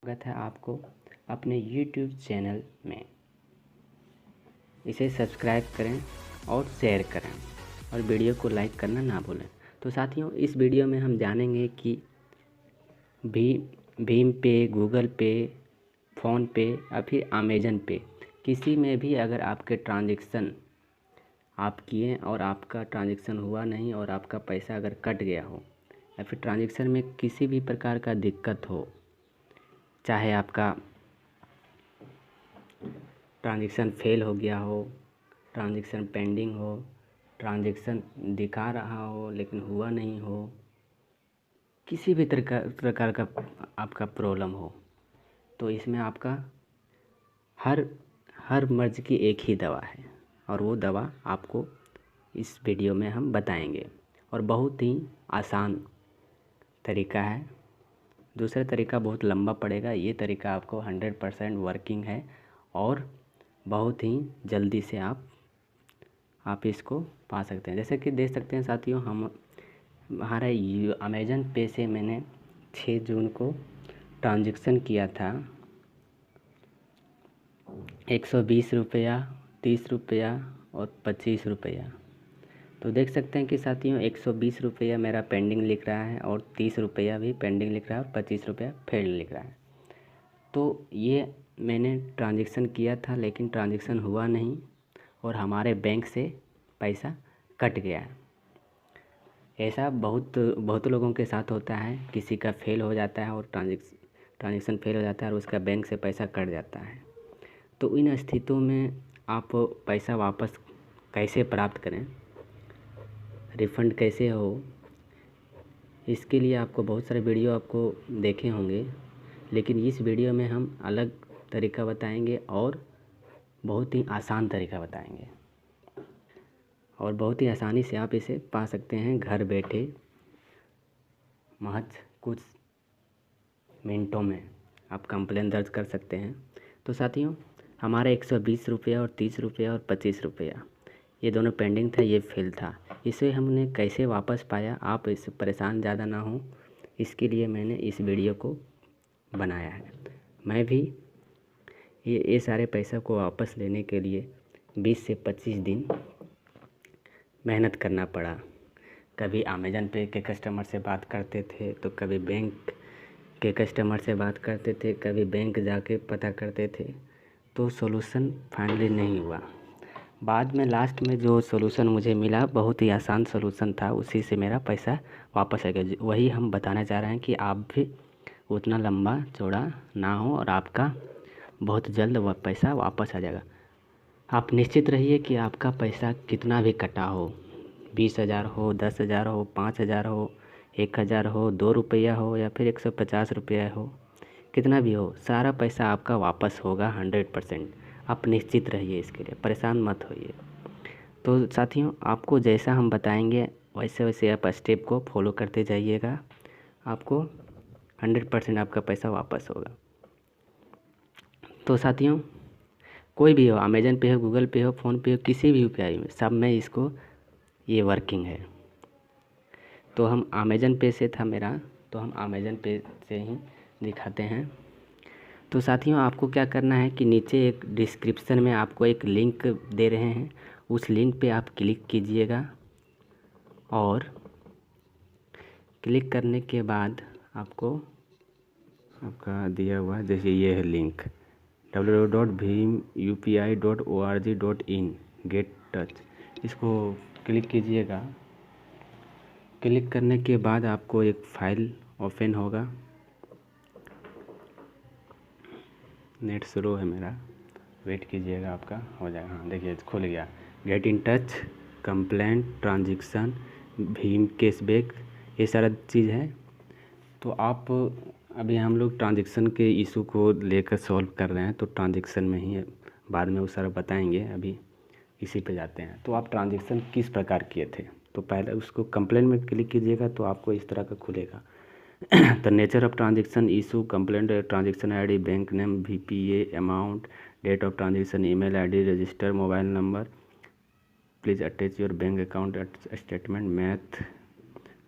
स्वागत है आपको अपने यूट्यूब चैनल में। इसे सब्सक्राइब करें और शेयर करें और वीडियो को लाइक करना ना भूलें। तो साथियों, इस वीडियो में हम जानेंगे कि भीम पे, गूगल पे, फ़ोन पे या फिर अमेज़न पे, किसी में भी अगर आपके ट्रांजेक्शन आप किए और आपका ट्रांजेक्शन हुआ नहीं और आपका पैसा अगर कट गया हो या फिर ट्रांजेक्शन में किसी भी प्रकार का दिक्कत हो, चाहे आपका ट्रांजेक्शन फेल हो गया हो, ट्रांजेक्शन पेंडिंग हो, ट्रांजेक्शन दिखा रहा हो लेकिन हुआ नहीं हो, किसी भी प्रकार का आपका प्रॉब्लम हो, तो इसमें आपका हर मर्ज़ की एक ही दवा है और वो दवा आपको इस वीडियो में हम बताएंगे और बहुत ही आसान तरीका है। दूसरा तरीका बहुत लंबा पड़ेगा, ये तरीका आपको 100% वर्किंग है और बहुत ही जल्दी से आप इसको पा सकते हैं। जैसे कि देख सकते हैं साथियों, हमारा अमेज़न पे से मैंने 6 जून को ट्रांजेक्शन किया था 120 रुपया, 30 रुपया और 25 रुपया। तो देख सकते हैं कि साथियों 120 रुपया मेरा पेंडिंग लिख रहा है और 30 रुपया भी पेंडिंग लिख रहा है और 25 रुपया फेल्ड लिख रहा है। तो ये मैंने ट्रांजेक्शन किया था लेकिन ट्रांजेक्शन हुआ नहीं और हमारे बैंक से पैसा कट गया है। ऐसा बहुत लोगों के साथ होता है, किसी का फेल हो जाता है और ट्रांजेक्शन फेल हो जाता है और उसका बैंक से पैसा कट जाता है। तो इन स्थितियों में आप पैसा वापस कैसे प्राप्त करें, रिफ़ंड कैसे हो, इसके लिए आपको बहुत सारे वीडियो आपको देखे होंगे, लेकिन इस वीडियो में हम अलग तरीका बताएंगे और बहुत ही आसान तरीका बताएंगे और बहुत ही आसानी से आप इसे पा सकते हैं घर बैठे। महज कुछ मिनटों में आप कंप्लेन दर्ज कर सकते हैं। तो साथियों, हमारा 120 रुपया और 30 रुपया और 25 रुपया ये दोनों पेंडिंग था, ये फेल था। इसे हमने कैसे वापस पाया, आप इससे परेशान ज़्यादा ना हो, इसके लिए मैंने इस वीडियो को बनाया है। मैं भी ये सारे पैसा को वापस लेने के लिए 20 से 25 दिन मेहनत करना पड़ा। कभी अमेज़न पे के कस्टमर से बात करते थे, तो कभी बैंक के कस्टमर से बात करते थे, कभी बैंक जाके पता करते थे, तो सॉल्यूशन फाइनली नहीं हुआ। बाद में लास्ट में जो सॉल्यूशन मुझे मिला बहुत ही आसान सॉल्यूशन था, उसी से मेरा पैसा वापस आ गया। वही हम बताना चाह रहे हैं कि आप भी उतना लंबा चौड़ा ना हो और आपका बहुत जल्द वह पैसा वापस आ जाएगा। आप निश्चित रहिए कि आपका पैसा कितना भी कटा हो, 20,000 हो, 10,000 हो, 5,000 हो, 1,000 हो, 2 रुपया हो या फिर 150 रुपया हो, कितना भी हो, सारा पैसा आपका वापस होगा 100%। आप निश्चित रहिए, इसके लिए परेशान मत होइए। तो साथियों, आपको जैसा हम बताएंगे वैसे वैसे आप स्टेप को फॉलो करते जाइएगा, आपको 100% आपका पैसा वापस होगा। तो साथियों, कोई भी हो, अमेज़न पे हो, गूगल पे हो, फ़ोन पे हो, किसी भी UPI में, सब में इसको ये वर्किंग है। तो हम अमेज़न पे से था मेरा, तो हम अमेज़न पे से ही दिखाते हैं। तो साथियों, आपको क्या करना है कि नीचे एक डिस्क्रिप्शन में आपको एक लिंक दे रहे हैं, उस लिंक पे आप क्लिक कीजिएगा और क्लिक करने के बाद आपको आपका दिया हुआ, जैसे ये है लिंक www.bhimupi.org.in गेट टच, इसको क्लिक कीजिएगा। क्लिक करने के बाद आपको एक फ़ाइल ओपन होगा। नेट स्लो है मेरा, वेट कीजिएगा, आपका हो जाएगा। हाँ देखिए, खुल गया। Get in touch, complaint, transaction, Bhim cashback, ये सारा चीज़ है। तो आप अभी हम लोग ट्रांजेक्शन के इशू को लेकर सॉल्व कर रहे हैं, तो ट्रांजेक्शन में ही बाद में वो सारा बताएंगे, अभी इसी पे जाते हैं। तो आप ट्रांजेक्शन किस प्रकार किए थे, तो पहले उसको कंप्लेंट में क्लिक कीजिएगा तो आपको इस तरह का खुलेगा। The nature of transaction, issue, complaint, transaction ID, bank name, VPA, amount, date of transaction, email ID, register mobile number, please attach your bank account statement, math,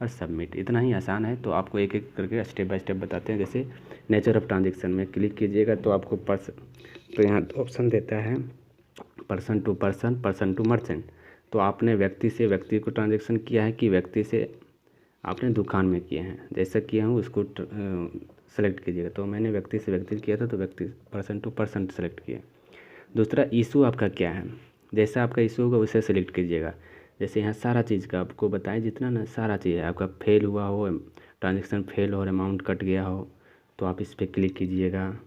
और सबमिट। इतना ही आसान है। तो आपको एक एक करके स्टेप बाय स्टेप बताते हैं। जैसे नेचर ऑफ ट्रांजेक्शन में क्लिक कीजिएगा तो आपको तो यहाँ ऑप्शन देता है person to person, person to merchant. तो आपने व्यक्ति से व्यक्ति को ट्रांजेक्शन किया है कि व्यक्ति से आपने दुकान में किए हैं। जैसा किया हूँ उसको सेलेक्ट कीजिएगा। तो मैंने व्यक्ति से व्यक्ति किया था तो व्यक्ति पर्सन टू पर्सन सेलेक्ट किया। दूसरा इशू आपका क्या है, जैसा आपका इशू होगा उसे सेलेक्ट कीजिएगा। जैसे यहाँ सारा चीज़ का आपको बताएं जितना ना सारा चीज़ है, आपका फेल हुआ हो, ट्रांजेक्शन फेल हो और अमाउंट कट गया हो तो आप इस पर क्लिक कीजिएगा।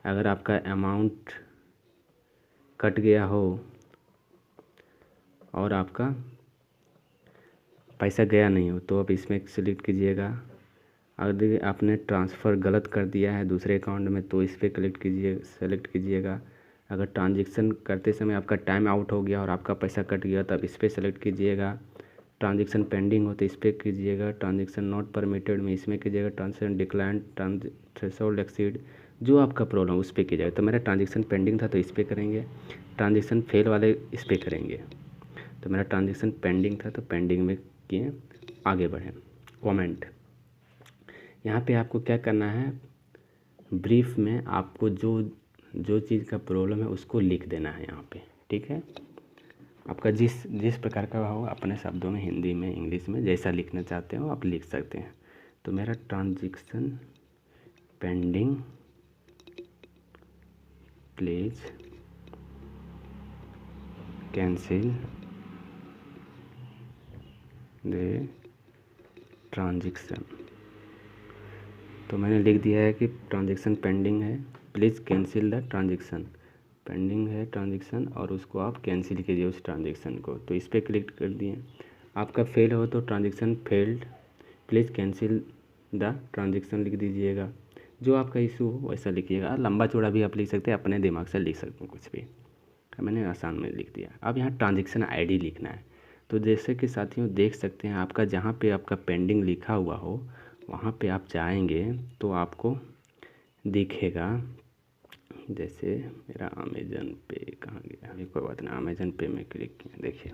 अगर आपका अमाउंट कट गया हो और आपका पैसा गया नहीं हो तो आप इसमें सेलेक्ट कीजिएगा। अगर आपने ट्रांसफ़र गलत कर दिया है दूसरे अकाउंट में तो इस पर सेलेक्ट कीजिएगा। अगर ट्रांजेक्शन करते समय आपका टाइम आउट हो गया और आपका पैसा कट गया तब इस पर सेलेक्ट कीजिएगा। ट्रांजेक्शन पेंडिंग हो तो इस पर कीजिएगा। ट्रांजेक्शन नॉट परमिटेड में इसमें कीजिएगा। ट्रांजेक्शन डिक्लाइन, थ्रेशोल्ड एक्सीड, जो आपका प्रॉब्लम उस पर कीजिएगा। तो मेरा ट्रांजेक्शन पेंडिंग था तो इस पर करेंगे। ट्रांजेक्शन फेल वाले इस पर करेंगे। तो मेरा ट्रांजेक्शन पेंडिंग था तो पेंडिंग में किए, आगे बढ़ें। कमेंट, यहाँ पे आपको क्या करना है, ब्रीफ में आपको जो चीज़ का प्रॉब्लम है उसको लिख देना है यहाँ पे। ठीक है, आपका जिस प्रकार का हो अपने शब्दों में, हिंदी में, इंग्लिश में, जैसा लिखना चाहते हो आप लिख सकते हैं। तो मेरा transaction pending, please cancel the transaction. तो मैंने लिख दिया है कि ट्रांजेक्शन पेंडिंग है, please cancel the transaction. Pending है ट्रांजेक्शन और उसको आप कैंसिल कीजिए उस ट्रांजेक्शन को। तो इस पर क्लिक कर दिए। आपका फेल हो तो transaction failed, please cancel the transaction लिख दीजिएगा। जो आपका इशू हो वैसा लिखिएगा। लंबा चौड़ा भी आप लिख सकते हैं, अपने दिमाग से लिख सकते हैं कुछ भी। मैंने आसान में लिख दिया। अब यहाँ ट्रांजेक्शन आईडी लिखना है। तो जैसे कि साथियों देख सकते हैं आपका जहाँ पे आपका पेंडिंग लिखा हुआ हो वहाँ पे आप जाएंगे तो आपको दिखेगा। जैसे मेरा अमेज़न पे कहाँ गया, अभी कोई बात नहीं, अमेज़न पे में क्लिक किया। देखिए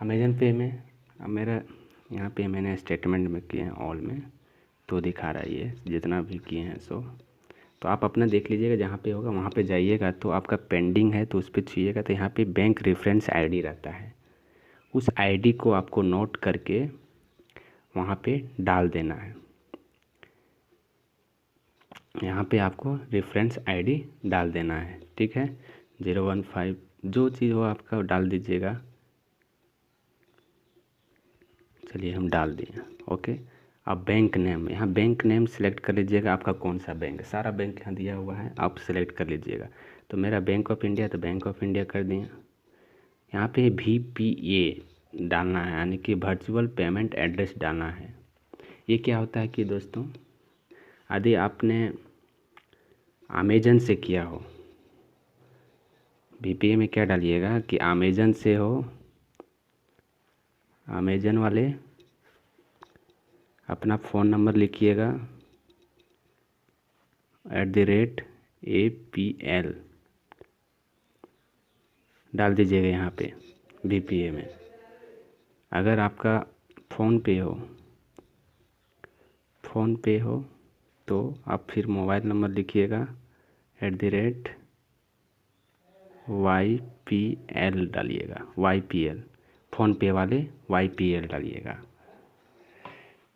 अमेज़न पे में अब मेरा यहाँ पे मैंने स्टेटमेंट में किए हैं ऑल में, तो दिखा रहा है ये जितना भी किए हैं सो। तो आप अपना देख लीजिएगा, जहाँ पे होगा वहाँ पे जाइएगा। तो आपका पेंडिंग है तो उस पर छूइएगा तो यहाँ पे बैंक रेफरेंस आईडी रहता है। उस आईडी को आपको नोट करके वहाँ पे डाल देना है। यहाँ पे आपको रेफरेंस आईडी डाल देना है। ठीक है, 015 जो चीज़ हो आपका डाल दीजिएगा। चलिए हम डाल दिए। ओके, अब बैंक नेम, यहाँ बैंक नेम सेलेक्ट कर लीजिएगा। आपका कौन सा बैंक है, सारा बैंक यहाँ दिया हुआ है, आप सेलेक्ट कर लीजिएगा। तो मेरा बैंक ऑफ इंडिया, तो बैंक ऑफ इंडिया कर दिए। यहाँ पे VPA डालना है, यानी कि वर्चुअल पेमेंट एड्रेस डालना है। ये क्या होता है कि दोस्तों, यदि आपने अमेज़न से किया हो, VPA में क्या डालिएगा कि अमेज़न से हो, अमेज़न वाले अपना फ़ोन नंबर लिखिएगा @APL डाल दीजिएगा यहाँ पे VPA में। अगर आपका फ़ोन पे हो तो आप फिर मोबाइल नंबर लिखिएगा @YPL डालिएगा, YPL, फ़ोन पे वाले YPL डालिएगा।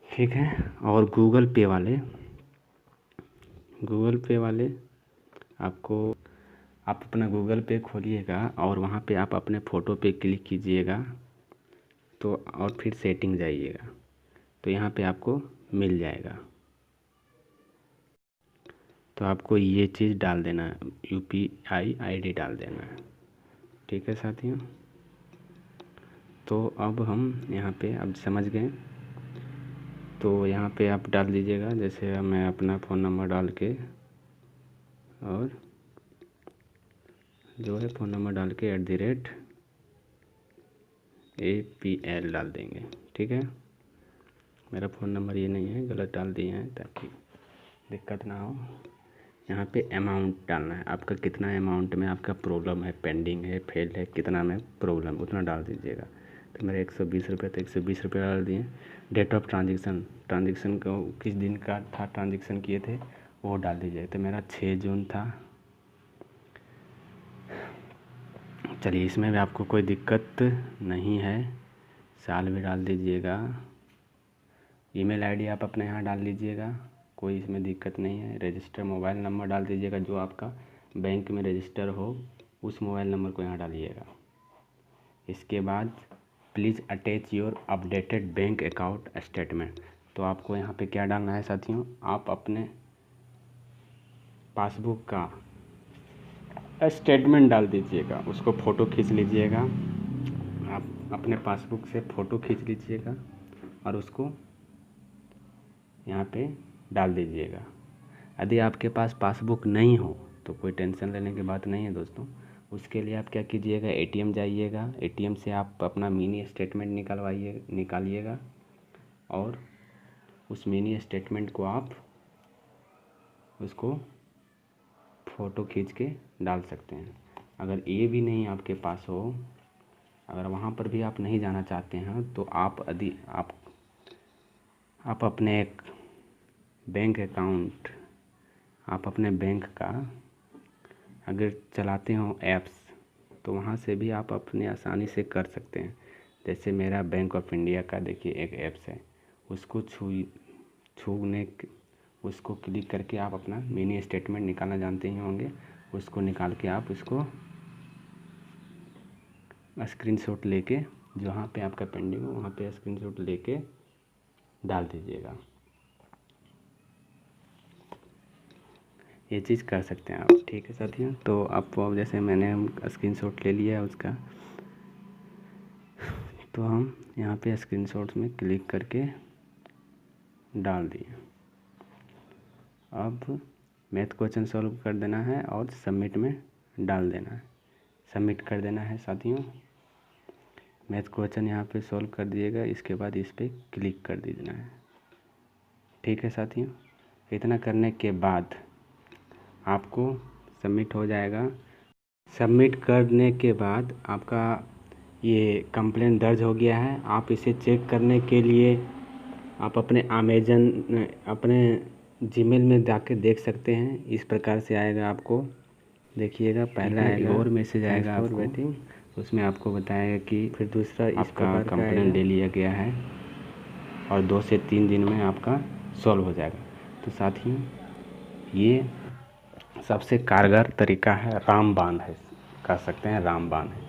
ठीक है, और गूगल पे वाले आपको, आप अपना गूगल पे खोलिएगा और वहाँ पे आप अपने फ़ोटो पे क्लिक कीजिएगा तो, और फिर सेटिंग जाइएगा तो यहाँ पे आपको मिल जाएगा। तो आपको ये चीज़ डाल देना है, UPI ID डाल देना है। ठीक है साथियों, तो अब हम यहाँ पे अब समझ गए। तो यहाँ पे आप डाल दीजिएगा, जैसे मैं अपना फ़ोन नंबर डाल के, और जो है फ़ोन नंबर डाल के @APL डाल देंगे। ठीक है, मेरा फ़ोन नंबर ये नहीं है, गलत डाल दिए हैं ताकि दिक्कत ना हो। यहाँ पे अमाउंट डालना है, आपका कितना अमाउंट में आपका प्रॉब्लम है, पेंडिंग है, फेल है, कितना में प्रॉब्लम उतना डाल दीजिएगा। तो मेरे 120 रुपये, तो 120 रुपये डाल दिए। डेट ऑफ ट्रांजेक्शन को किस दिन का था ट्रांजेक्शन किए थे वो डाल दीजिए। तो मेरा 6 जून था। चलिए, इसमें भी आपको कोई दिक्कत नहीं है, साल भी डाल दीजिएगा। ईमेल आईडी आप अपने यहाँ डाल लीजिएगा, कोई इसमें दिक्कत नहीं है। रजिस्टर मोबाइल नंबर डाल दीजिएगा, जो आपका बैंक में रजिस्टर हो उस मोबाइल नंबर को यहाँ डालिएगा। इसके बाद please attach your updated bank account statement. तो आपको यहाँ पे क्या डालना है साथियों, आप अपने पासबुक का स्टेटमेंट डाल दीजिएगा, उसको फ़ोटो खींच लीजिएगा। आप अपने पासबुक से फ़ोटो खींच लीजिएगा और उसको यहाँ पे डाल दीजिएगा। यदि आपके पास पासबुक नहीं हो तो कोई टेंशन लेने की बात नहीं है दोस्तों। उसके लिए आप क्या कीजिएगा, एटीएम जाइएगा, एटीएम से आप अपना मिनी स्टेटमेंट निकालिएगा और उस मिनी स्टेटमेंट को आप उसको फ़ोटो खींच के डाल सकते हैं। अगर ये भी नहीं आपके पास हो, अगर वहाँ पर भी आप नहीं जाना चाहते हैं, तो आप अपने एक बैंक अकाउंट, आप अपने बैंक का अगर चलाते हो ऐप्स, तो वहाँ से भी आप अपने आसानी से कर सकते हैं। जैसे मेरा बैंक ऑफ इंडिया का देखिए एक ऐप्स है, उसको उसको क्लिक करके आप अपना मिनी स्टेटमेंट निकालना जानते ही होंगे। उसको निकाल के आप उसको स्क्रीनशॉट लेके, जहाँ पे आपका पेंडिंग हो वहाँ पे स्क्रीनशॉट लेके डाल दीजिएगा। ये चीज़ कर सकते हैं आप, ठीक है साथियों। तो आपको जैसे मैंने स्क्रीनशॉट ले लिया है उसका, तो हम यहाँ पे स्क्रीनशॉट में क्लिक करके डाल दिए। अब मैथ क्वेश्चन सॉल्व कर देना है और सबमिट में डाल देना है, सबमिट कर देना है साथियों। मैथ क्वेश्चन यहाँ पे सॉल्व कर दिएगा, इसके बाद इस पर क्लिक कर देना है, ठीक है साथियों। इतना करने के बाद आपको सबमिट हो जाएगा। सबमिट करने के बाद आपका ये कंप्लेंट दर्ज हो गया है। आप इसे चेक करने के लिए आप अपने जीमेल में जाके देख सकते हैं। इस प्रकार से आएगा, आपको देखिएगा, पहला आएगा और मैसेज आएगा आपको वेटिंग, उसमें आपको बताएगा कि फिर दूसरा आपका कंप्लेंट ले लिया गया है और 2 से 3 दिन में आपका सॉल्व हो जाएगा। तो साथियों, ये सबसे कारगर तरीका है, रामबाण है, कह सकते हैं रामबाण है।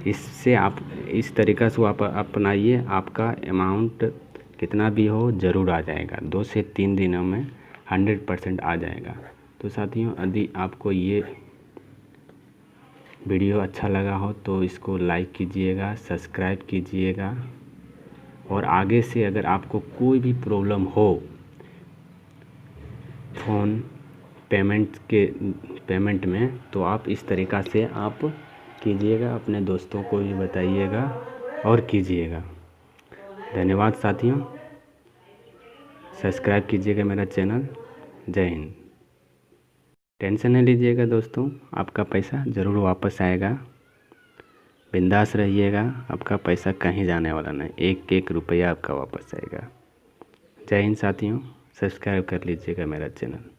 इससे आप इस तरीक़ा से आप अपनाइए, आपका अमाउंट कितना भी हो ज़रूर आ जाएगा, 2 से 3 दिनों में 100% आ जाएगा। तो साथियों, यदि आपको ये वीडियो अच्छा लगा हो तो इसको लाइक कीजिएगा, सब्सक्राइब कीजिएगा, और आगे से अगर आपको कोई भी प्रॉब्लम हो फ़ोन पेमेंट में, तो आप इस तरीक़ा से आप कीजिएगा, अपने दोस्तों को भी बताइएगा और कीजिएगा। धन्यवाद साथियों, सब्सक्राइब कीजिएगा मेरा चैनल। जय हिंद। टेंशन नहीं लीजिएगा दोस्तों, आपका पैसा ज़रूर वापस आएगा, बिंदास रहिएगा, आपका पैसा कहीं जाने वाला नहीं, एक एक रुपया आपका वापस आएगा। जय हिंद साथियों, सब्सक्राइब कर लीजिएगा मेरा चैनल।